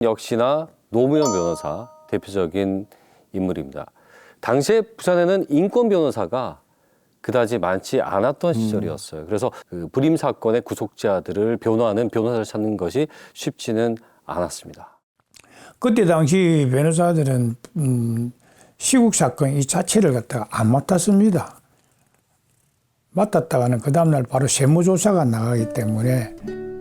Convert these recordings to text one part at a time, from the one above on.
역시나 노무현 변호사 대표적인 인물입니다. 당시에 부산에는 인권 변호사가 그다지 많지 않았던 시절이었어요. 그래서 그 불임 사건의 구속자들을 변호하는 변호사를 찾는 것이 쉽지는 않았습니다. 그때 당시 변호사들은 시국 사건 이 자체를 갖다가 안 맡았습니다. 맡았다가는 그 다음날 바로 세무조사가 나가기 때문에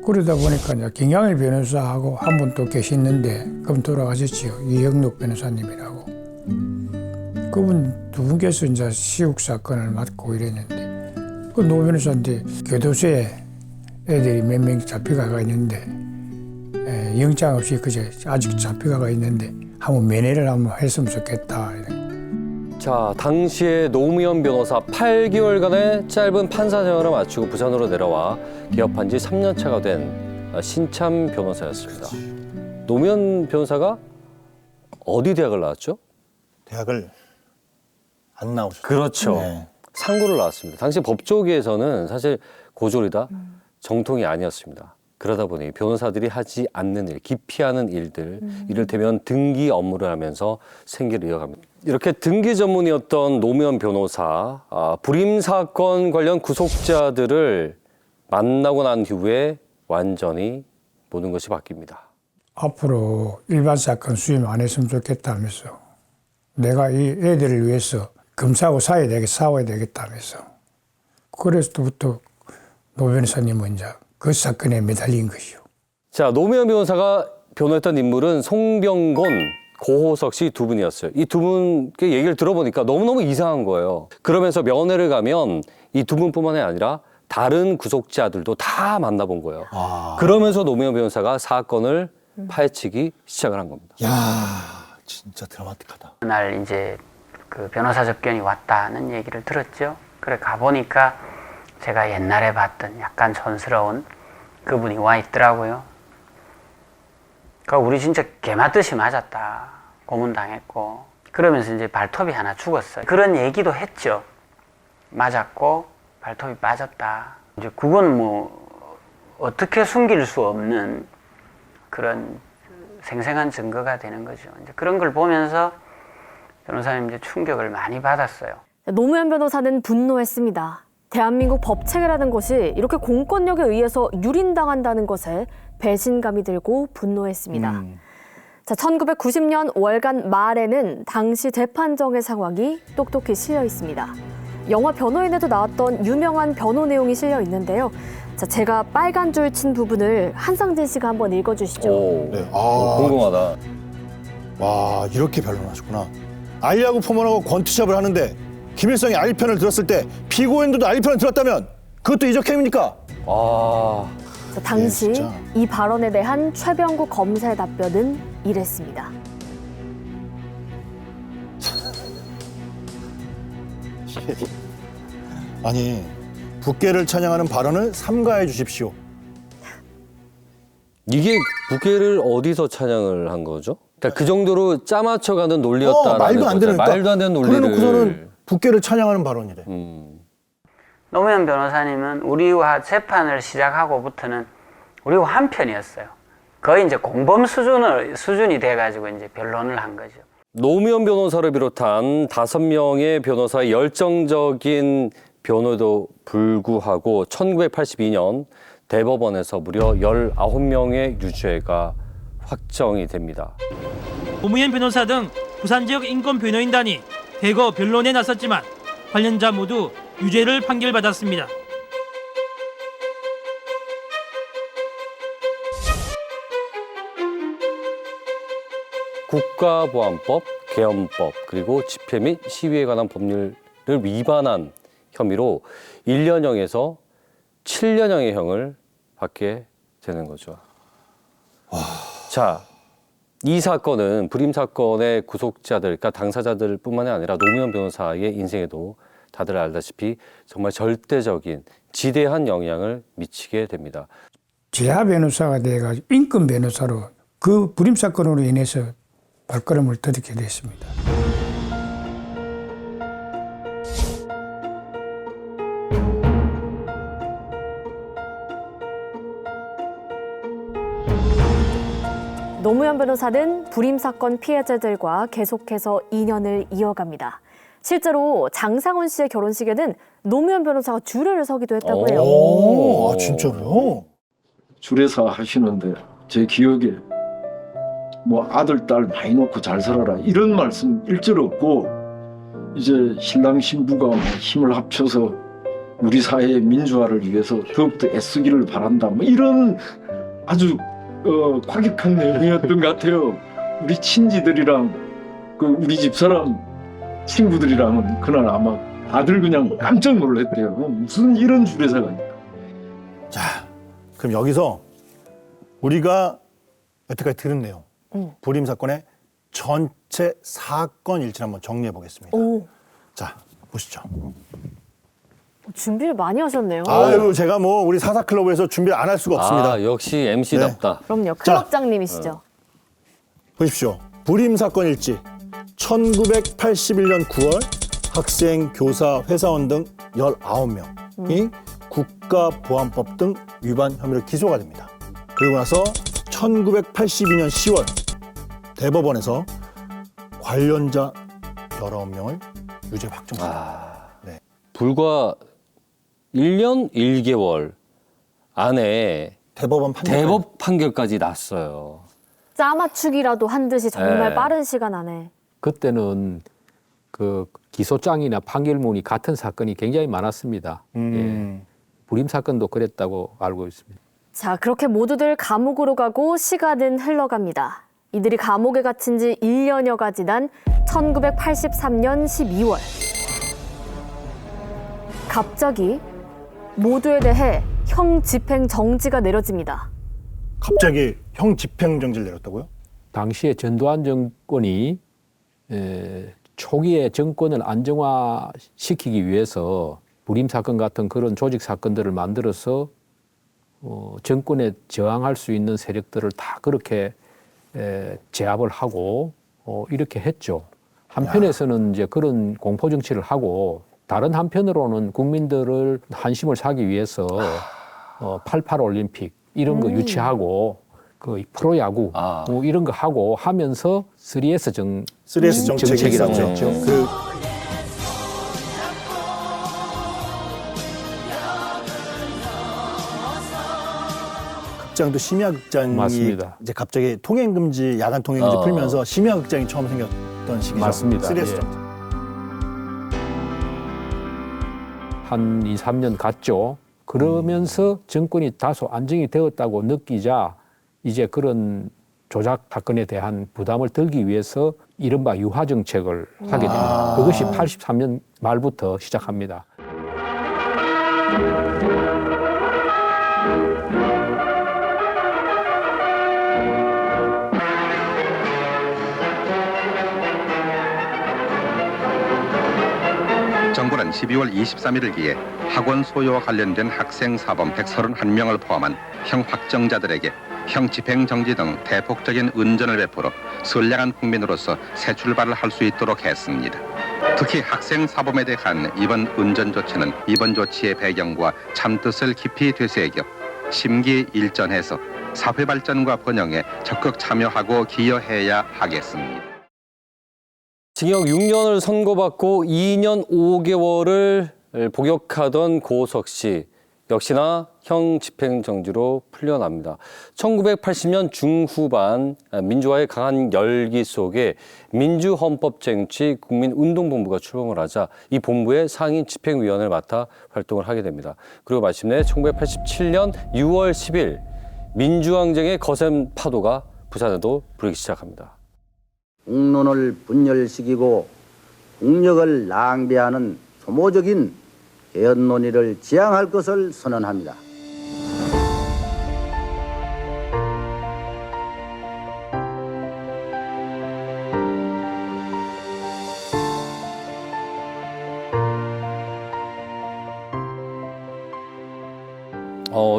그러다 보니까 이제 김양일 변호사하고 한 분 또 계시는데 그분 돌아가셨지요. 이영록 변호사님이라고. 그분 두 분께서 이제 시국 사건을 맡고 이랬는데 그 노 변호사한테 교도소에 애들이 몇 명 잡혀가 있는데 영장 없이 그저 아직 잡혀가 있는데 한번 면회를 한번 했으면 좋겠다. 자, 당시에 노무현 변호사 8개월간의 짧은 판사 생활을 마치고 부산으로 내려와 개업한 지 3년 차가 된 신참 변호사였습니다. 노무현 변호사가 어디 대학을 나왔죠? 대학을 안 나오셨죠. 그렇죠. 네. 상고를 나왔습니다. 당시 법조계에서는 사실 고졸이다 정통이 아니었습니다. 그러다 보니 변호사들이 하지 않는 일, 기피하는 일들, 이를테면 등기 업무를 하면서 생계를 이어갑니다. 이렇게 등기 전문이었던 노무현 변호사, 불임 사건 관련 구속자들을 만나고 난 후에 완전히 모든 것이 바뀝니다. 앞으로 일반 사건 수임 안 했으면 좋겠다면서 내가 이 애들을 위해서 검사하고 싸워야 되겠다면서 그래서부터 노 변호사님은 이제 그 사건에 매달린 것이요. 자, 노무현 변호사가 변호했던 인물은 송병곤, 고호석 씨 두 분이었어요. 이 두 분께 얘기를 들어보니까 너무너무 이상한 거예요. 그러면서 면회를 가면 이 두 분뿐만이 아니라 다른 구속자들도 다 만나본 거예요. 그러면서 노무현 변호사가 사건을 파헤치기 시작을 한 겁니다. 야, 진짜 드라마틱하다. 그날 이제 그 변호사 접견이 왔다는 얘기를 들었죠. 그래 가보니까 제가 옛날에 봤던 약간 촌스러운 그분이 와 있더라고요. 그러니까 우리 진짜 개맞듯이 맞았다. 고문당했고. 그러면서 이제 발톱이 하나 죽었어요. 그런 얘기도 했죠. 맞았고 발톱이 빠졌다. 이제 그건 뭐 어떻게 숨길 수 없는 그런 생생한 증거가 되는 거죠. 이제 그런 걸 보면서 변호사님 이제 충격을 많이 받았어요. 노무현 변호사는 분노했습니다. 대한민국 법체계라는 것이 이렇게 공권력에 의해서 유린당한다는 것에 배신감이 들고 분노했습니다. 자, 1990년 월간 말에는 당시 재판정의 상황이 똑똑히 실려 있습니다. 영화 변호인에도 나왔던 유명한 변호 내용이 실려 있는데요. 자, 제가 빨간 줄 친 부분을 한상진 씨가 한번 읽어주시죠. 오, 네. 궁금하다. 와, 이렇게 변론하셨구나. 알리하고 포먼하고 권투샵을 하는데 김일성이 알 편을 들었을 때 피고인들도 알 편을 들었다면 그것도 이적행위입니까? 자, 당시 진짜. 이 발언에 대한 최병국 검사의 답변은 이랬습니다. 아니, 북계를 찬양하는 발언을 삼가해 주십시오. 이게 부계를 어디서 찬양을 한 거죠? 그러니까 그 정도로 짜맞춰가는 논리였다라는 말도 안 되는 거죠. 말도 안 되는 논리를. 그래놓고서는 북계를 찬양하는 발언이래. 노무현 변호사님은 우리와 재판을 시작하고부터는 우리와 한편이었어요. 거의 이제 공범 수준이 돼가지고 이제 변론을 한 거죠. 노무현 변호사를 비롯한 5명의 변호사의 열정적인 변호에도 불구하고 1982년 대법원에서 무려 19명의 유죄가 확정이 됩니다. 노무현 변호사 등 부산 지역 인권 변호인단이 대거 변론에 나섰지만 관련자 모두 유죄를 판결받았습니다. 국가보안법, 계엄법, 그리고 집회 및 시위에 관한 법률을 위반한 혐의로 1년형에서 7년형의 형을 받게 되는 거죠. 자, 이 사건은 불임 사건의 구속자들, 그러니까 당사자들뿐만이 아니라 노무현 변호사의 인생에도 다들 알다시피 정말 절대적인 지대한 영향을 미치게 됩니다. 재하 변호사가 돼가지고 인권 변호사로 그 불임 사건으로 인해서 발걸음을 들이게 됐습니다. 노무현 변호사는 불임 사건 피해자들과 계속해서 인연을 이어갑니다. 실제로 장상훈 씨의 결혼식에는 노무현 변호사가 줄을 서기도 했다고 해요. 오, 아, 진짜로요? 주례사 하시는데 제 기억에 뭐 아들 딸 많이 놓고 잘 살아라 이런 말씀 일절 없고 이제 신랑 신부가 뭐 힘을 합쳐서 우리 사회의 민주화를 위해서 더욱더 애쓰기를 바란다 뭐 이런 아주 과격한 내용이었던 것 같아요. 우리 친지들이랑 그 우리 집사람 친구들이랑은 그날 아마 다들 그냥 깜짝 놀랐대요. 무슨 이런 주례사가 있나. 자, 그럼 여기서 우리가 여태까지 들은 내용, 불임 사건의 전체 사건 일지를 한번 정리해 보겠습니다. 오, 자, 보시죠. 준비를 많이 하셨네요. 아유, 제가 뭐 우리 사사클럽에서 준비를 안 할 수가 없습니다. 아, 역시 MC답다. 그럼요. 클럽장님이시죠. 보십시오. 불임 사건 일지 1981년 9월 학생, 교사, 회사원 등 19명이 국가보안법 등 위반 혐의로 기소가 됩니다. 그리고 나서 1982년 10월 대법원에서 관련자 19명을 유죄 확정합니다. 불과 1년 1개월 안에 대법 판결까지 났어요. 짜맞추기라도 한 듯이 정말 네. 빠른 시간 안에. 그때는 그 기소장이나 판결문이 같은 사건이 굉장히 많았습니다. 예. 불임 사건도 그랬다고 알고 있습니다. 자, 그렇게 모두들 감옥으로 가고 시간은 흘러갑니다. 이들이 감옥에 갇힌 지 1년여가 지난 1983년 12월. 갑자기 모두에 대해 형 집행 정지가 내려집니다. 갑자기 형 집행정지를 내렸다고요? 당시에 전두환 정권이 초기에 정권을 안정화시키기 위해서 불임 사건 같은 그런 조직 사건들을 만들어서 정권에 저항할 수 있는 세력들을 다 그렇게 제압을 하고 이렇게 했죠. 한편에서는 이제 그런 공포 정치를 하고 다른 한편으로는 국민들을 한심을 사기 위해서 88 올림픽 이런 거 유치하고 그 프로야구 뭐 이런 거 하고 하면서 3S 3S 정책이라고 있었죠. 했죠. 극장도 심야극장이 맞습니다. 이제 갑자기 통행금지, 야간 통행금지 풀면서 심야극장이 처음 생겼던 시기죠. 맞습니다. 3S 예. 정책. 한 2, 3년 갔죠. 그러면서 정권이 다소 안정이 되었다고 느끼자 이제 그런 조작 사건에 대한 부담을 덜기 위해서 이른바 유화 정책을 하게 됩니다. 그것이 83년 말부터 시작합니다. 정부는 12월 23일을 기해 학원 소유와 관련된 학생 사범 131명을 포함한 형 확정자들에게 형 집행정지 등 대폭적인 은전을 베풀어 선량한 국민으로서 새 출발을 할 수 있도록 했습니다. 특히 학생 사범에 대한 이번 은전 조치는 이번 조치의 배경과 참뜻을 깊이 되새겨 심기일전해서 사회 발전과 번영에 적극 참여하고 기여해야 하겠습니다. 징역 6년을 선고받고 2년 5개월을 복역하던 고우석 씨 역시나 형 집행정지로 풀려납니다. 1980년 중후반 민주화의 강한 열기 속에 민주헌법쟁취 국민운동본부가 출범을 하자 이 본부의 상임 집행위원을 맡아 활동을 하게 됩니다. 그리고 마침내 1987년 6월 10일 민주항쟁의 거센 파도가 부산에도 불기 시작합니다. 국론을 분열시키고 국력을 낭비하는 소모적인 개헌 논의를 지양할 것을 선언합니다.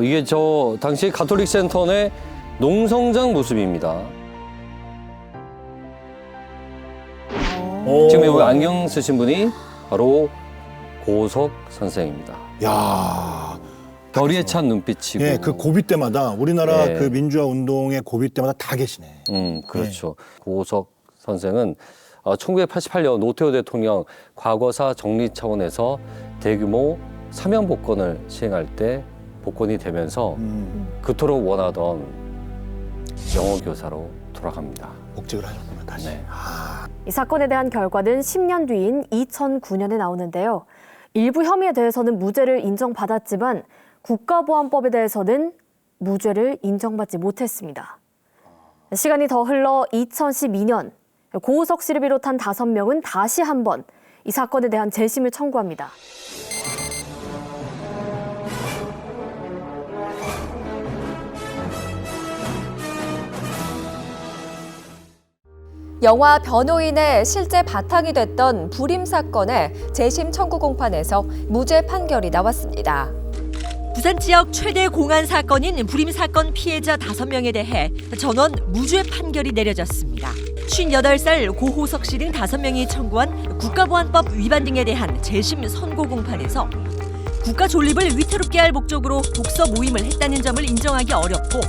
이게 저 당시 가톨릭 센터 내 농성장 모습입니다. 지금 여기 안경 쓰신 분이 바로 고우석 선생입니다. 야, 결의에 찬 눈빛이고. 예, 그 고비 때마다 우리나라 네. 그 민주화 운동의 고비 때마다 다 계시네. 그렇죠. 고우석 선생은 1988년 노태우 대통령 과거사 정리 차원에서 대규모 사면 복권을 시행할 때 복권이 되면서 그토록 원하던 영어 교사로 돌아갑니다. 복직을 하셨구나 다시. 네. 이 사건에 대한 결과는 10년 뒤인 2009년에 나오는데요. 일부 혐의에 대해서는 무죄를 인정받았지만 국가보안법에 대해서는 무죄를 인정받지 못했습니다. 시간이 더 흘러 2012년 고우석 씨를 비롯한 5명은 다시 한번 이 사건에 대한 재심을 청구합니다. 영화 변호인의 실제 바탕이 됐던 불임 사건의 재심 청구 공판에서 무죄 판결이 나왔습니다. 부산 지역 최대 공안 사건인 불임 사건 피해자 5명에 대해 전원 무죄 판결이 내려졌습니다. 58살 고호석 씨 등 5명이 청구한 국가보안법 위반 등에 대한 재심 선고 공판에서 국가 존립을 위태롭게 할 목적으로 독서 모임을 했다는 점을 인정하기 어렵고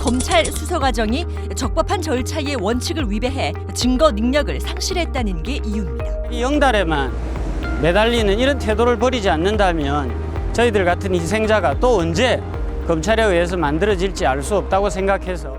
검찰 수사 과정이 적법한 절차의 원칙을 위배해 증거 능력을 상실했다는 게 이유입니다. 이 영달에만 매달리는 이런 태도를 버리지 않는다면 저희들 같은 희생자가 또 언제 검찰에 의해서 만들어질지 알 수 없다고 생각해서